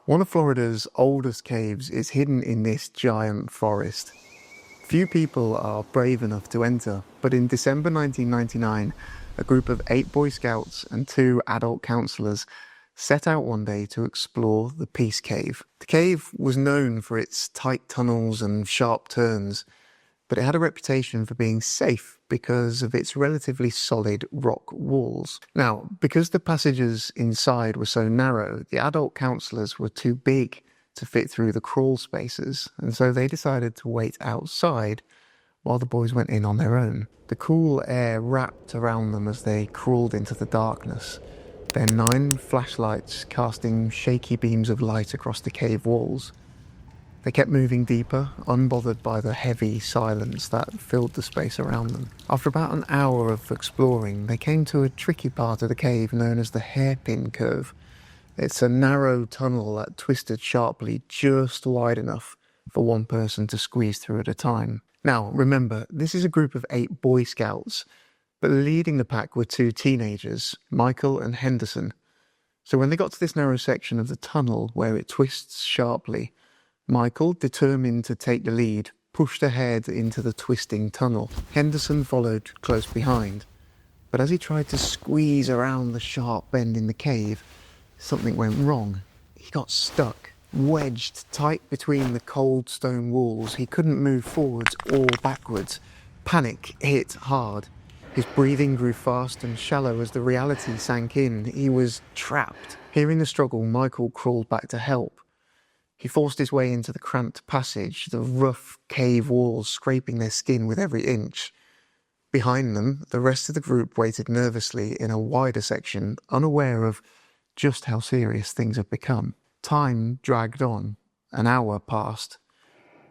One of Florida's oldest caves is hidden in this giant forest. Few people are brave enough to enter, but in December 1999, a group of 8 Boy Scouts and 2 adult counselors set out one day to explore the Peace Cave. The cave was known for its tight tunnels and sharp turns, but it had a reputation for being safe because of its relatively solid rock walls. Now, because the passages inside were so narrow, the adult counsellors were too big to fit through the crawl spaces, and so they decided to wait outside while the boys went in on their own. The cool air wrapped around them as they crawled into the darkness, their 9 flashlights casting shaky beams of light across the cave walls. They kept moving deeper, unbothered by the heavy silence that filled the space around them. After about an hour of exploring, they came to a tricky part of the cave known as the Hairpin Curve. It's a narrow tunnel that twisted sharply just wide enough for one person to squeeze through at a time. Now, remember, this is a group of 8 Boy Scouts, but leading the pack were 2 teenagers, Michael and Henderson. So when they got to this narrow section of the tunnel where it twists sharply, Michael, determined to take the lead, pushed ahead into the twisting tunnel. Henderson followed close behind, but as he tried to squeeze around the sharp bend in the cave, something went wrong. He got stuck, wedged tight between the cold stone walls. He couldn't move forwards or backwards. Panic hit hard. His breathing grew fast and shallow as the reality sank in. He was trapped. Hearing the struggle, Michael crawled back to help. He forced his way into the cramped passage, the rough cave walls scraping their skin with every inch. Behind them, the rest of the group waited nervously in a wider section, unaware of just how serious things had become. Time dragged on. An hour passed.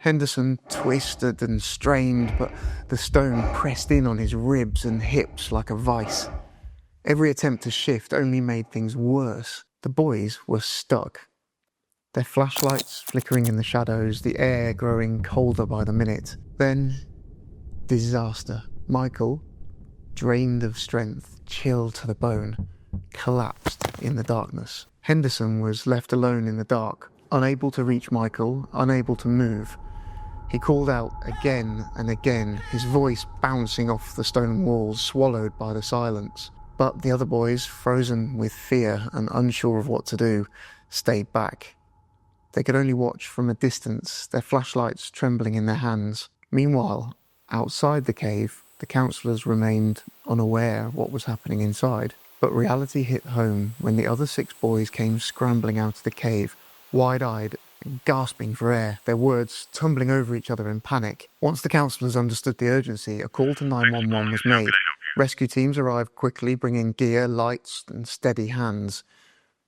Henderson twisted and strained, but the stone pressed in on his ribs and hips like a vice. Every attempt to shift only made things worse. The boys were stuck. Their flashlights flickering in the shadows, the air growing colder by the minute. Then, disaster. Michael, drained of strength, chilled to the bone, collapsed in the darkness. Henderson was left alone in the dark, unable to reach Michael, unable to move. He called out again and again, his voice bouncing off the stone walls, swallowed by the silence. But the other boys, frozen with fear and unsure of what to do, stayed back. They could only watch from a distance, their flashlights trembling in their hands. Meanwhile, outside the cave, the counsellors remained unaware of what was happening inside. But reality hit home when the other 6 boys came scrambling out of the cave, wide-eyed and gasping for air, their words tumbling over each other in panic. Once the counsellors understood the urgency, a call to 911 was made. Rescue teams arrived quickly, bringing gear, lights and steady hands.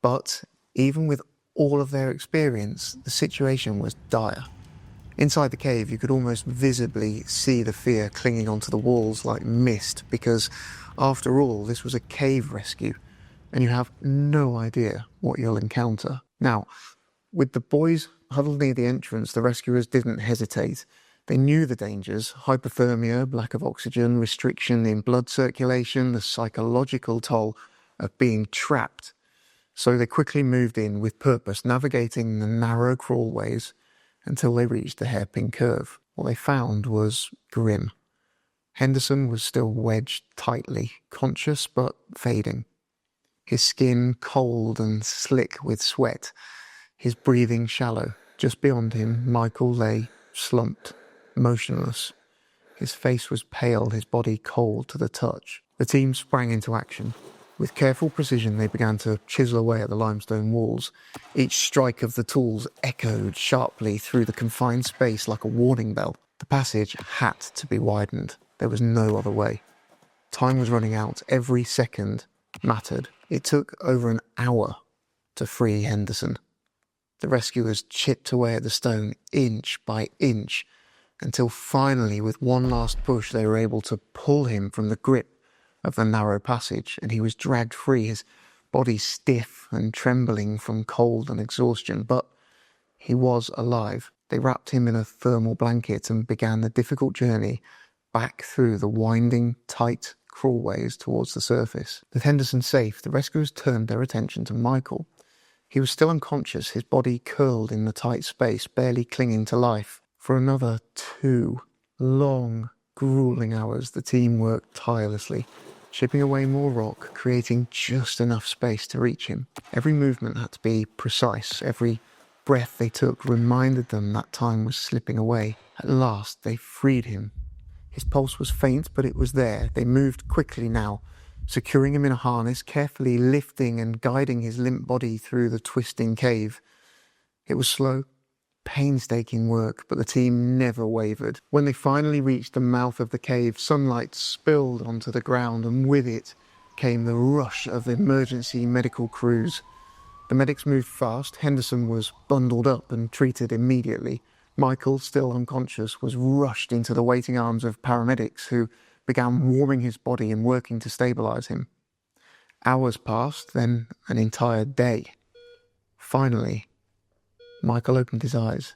But even with all of their experience, the situation was dire. Inside the cave, you could almost visibly see the fear clinging onto the walls like mist, because, after all, this was a cave rescue, and you have no idea what you'll encounter. Now, with the boys huddled near the entrance, the rescuers didn't hesitate. They knew the dangers: hypothermia, lack of oxygen, restriction in blood circulation, the psychological toll of being trapped. So they quickly moved in with purpose, navigating the narrow crawlways until they reached the Hairpin Curve. What they found was grim. Henderson was still wedged tightly, conscious but fading. His skin cold and slick with sweat, his breathing shallow. Just beyond him, Michael lay slumped, motionless. His face was pale, his body cold to the touch. The team sprang into action. With careful precision, they began to chisel away at the limestone walls. Each strike of the tools echoed sharply through the confined space like a warning bell. The passage had to be widened. There was no other way. Time was running out. Every second mattered. It took over an hour to free Henderson. The rescuers chipped away at the stone inch by inch until finally, with one last push, they were able to pull him from the grip of the narrow passage, and he was dragged free, his body stiff and trembling from cold and exhaustion. But he was alive. They wrapped him in a thermal blanket and began the difficult journey back through the winding, tight crawlways towards the surface. With Henderson safe, the rescuers turned their attention to Michael. He was still unconscious, his body curled in the tight space, barely clinging to life. For another 2 long, grueling hours, the team worked tirelessly, chipping away more rock, creating just enough space to reach him. Every movement had to be precise. Every breath they took reminded them that time was slipping away. At last, they freed him. His pulse was faint, but it was there. They moved quickly now, securing him in a harness, carefully lifting and guiding his limp body through the twisting cave. It was slow, painstaking work, but the team never wavered. When they finally reached the mouth of the cave, sunlight spilled onto the ground, and with it came the rush of emergency medical crews. The medics moved fast. Henderson was bundled up and treated immediately. Michael, still unconscious, was rushed into the waiting arms of paramedics who began warming his body and working to stabilize him. Hours passed, then an entire day. Finally, Michael opened his eyes.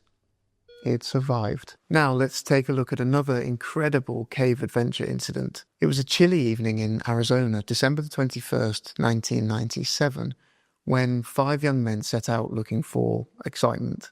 He had survived. Now let's take a look at another incredible cave adventure incident. It was a chilly evening in Arizona, December the 21st, 1997, when 5 young men set out looking for excitement.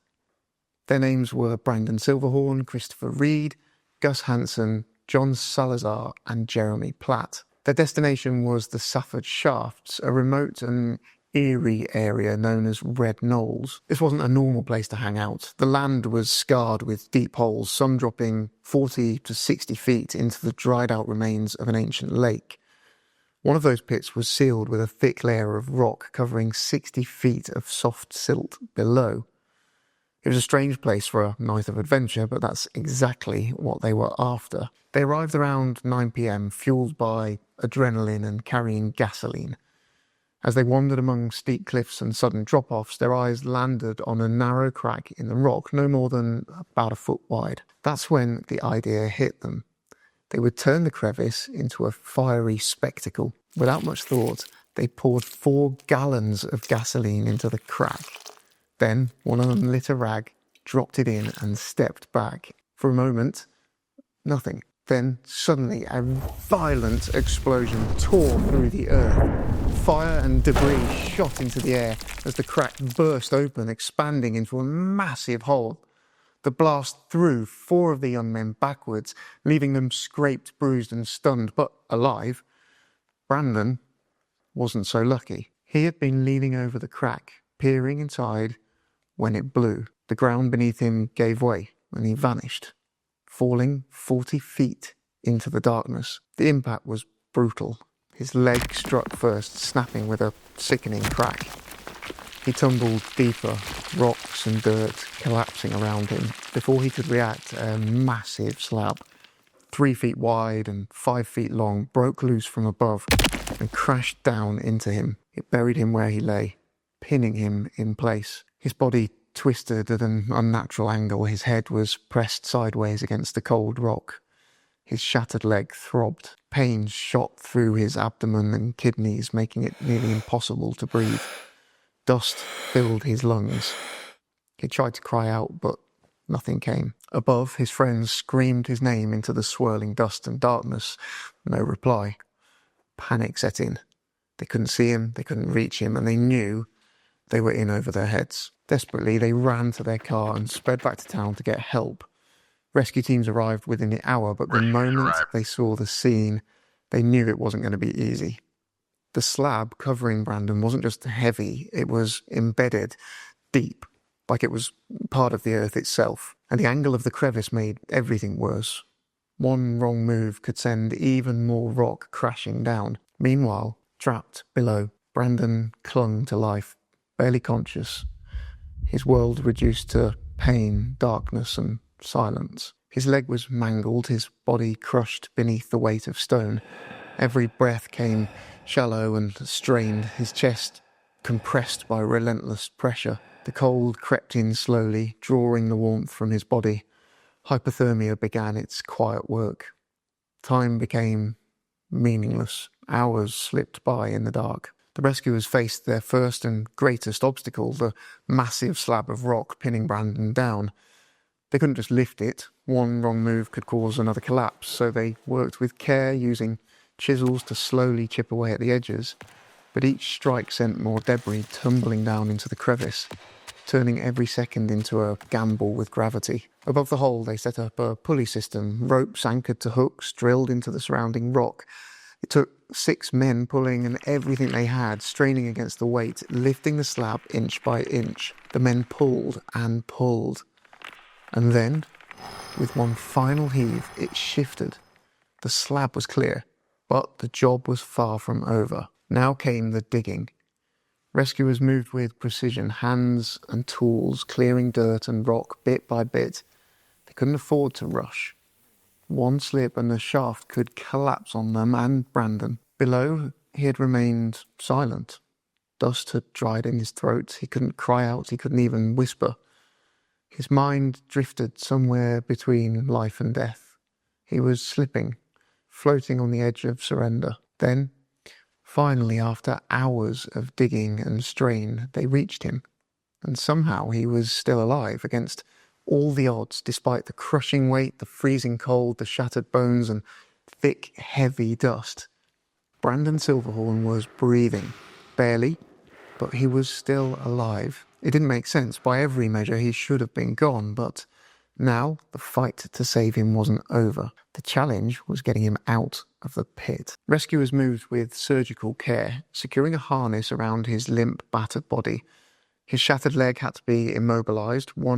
Their names were Brandon Silverhorn, Christopher Reed, Gus Hansen, John Salazar, and Jeremy Platt. Their destination was the Safford Shafts, a remote and eerie area known as Red Knolls. This wasn't a normal place to hang out. The land was scarred with deep holes, some dropping 40 to 60 feet into the dried-out remains of an ancient lake. One of those pits was sealed with a thick layer of rock covering 60 feet of soft silt below. It was a strange place for a night of adventure, but that's exactly what they were after. They arrived around 9 p.m, fueled by adrenaline and carrying gasoline. As they wandered among steep cliffs and sudden drop-offs, their eyes landed on a narrow crack in the rock, no more than about a foot wide. That's when the idea hit them. They would turn the crevice into a fiery spectacle. Without much thought, they poured 4 gallons of gasoline into the crack. Then one of them lit a rag, dropped it in, and stepped back. For a moment, nothing. Then suddenly a violent explosion tore through the earth. Fire and debris shot into the air as the crack burst open, expanding into a massive hole. The blast threw 4 of the young men backwards, leaving them scraped, bruised, and stunned, but alive. Brandon wasn't so lucky. He had been leaning over the crack, peering inside, when it blew. The ground beneath him gave way, and he vanished, falling 40 feet into the darkness. The impact was brutal. His leg struck first, snapping with a sickening crack. He tumbled deeper, rocks and dirt collapsing around him. Before he could react, a massive slab, 3 feet wide and 5 feet long, broke loose from above and crashed down into him. It buried him where he lay, pinning him in place. His body twisted at an unnatural angle. His head was pressed sideways against the cold rock. His shattered leg throbbed. Pains shot through his abdomen and kidneys, making it nearly impossible to breathe. Dust filled his lungs. He tried to cry out, but nothing came. Above, his friends screamed his name into the swirling dust and darkness. No reply. Panic set in. They couldn't see him, they couldn't reach him, and they knew they were in over their heads. Desperately, they ran to their car and sped back to town to get help. Rescue teams arrived within the hour, but the moment they saw the scene, they knew it wasn't going to be easy. The slab covering Brandon wasn't just heavy, it was embedded deep, like it was part of the earth itself. And the angle of the crevice made everything worse. One wrong move could send even more rock crashing down. Meanwhile, trapped below, Brandon clung to life, barely conscious, his world reduced to pain, darkness, and silence. His leg was mangled, his body crushed beneath the weight of stone. Every breath came shallow and strained, his chest compressed by relentless pressure. The cold crept in slowly, drawing the warmth from his body. Hypothermia began its quiet work. Time became meaningless. Hours slipped by in the dark. The rescuers faced their first and greatest obstacle, the massive slab of rock pinning Brandon down. They couldn't just lift it. One wrong move could cause another collapse, so they worked with care, using chisels to slowly chip away at the edges. but each strike sent more debris tumbling down into the crevice, turning every second into a gamble with gravity. Above the hole, they set up a pulley system, ropes anchored to hooks drilled into the surrounding rock. It took 6 men pulling and everything they had, straining against the weight, lifting the slab inch by inch. The men pulled and pulled. And then, with one final heave, it shifted. The slab was clear, but the job was far from over. Now came the digging. Rescuers moved with precision, hands and tools, clearing dirt and rock bit by bit. They couldn't afford to rush. One slip and the shaft could collapse on them and Brandon. Below, he had remained silent. Dust had dried in his throat. He couldn't cry out. He couldn't even whisper. His mind drifted somewhere between life and death. He was slipping, floating on the edge of surrender. Then, finally, after hours of digging and strain, they reached him. And somehow he was still alive against all the odds, despite the crushing weight, the freezing cold, the shattered bones, and thick, heavy dust. Brandon Silverhorn was breathing, barely, but he was still alive. It didn't make sense. By every measure, he should have been gone, but now the fight to save him wasn't over. The challenge was getting him out of the pit. Rescuers moved with surgical care, securing a harness around his limp, battered body. His shattered leg had to be immobilized. One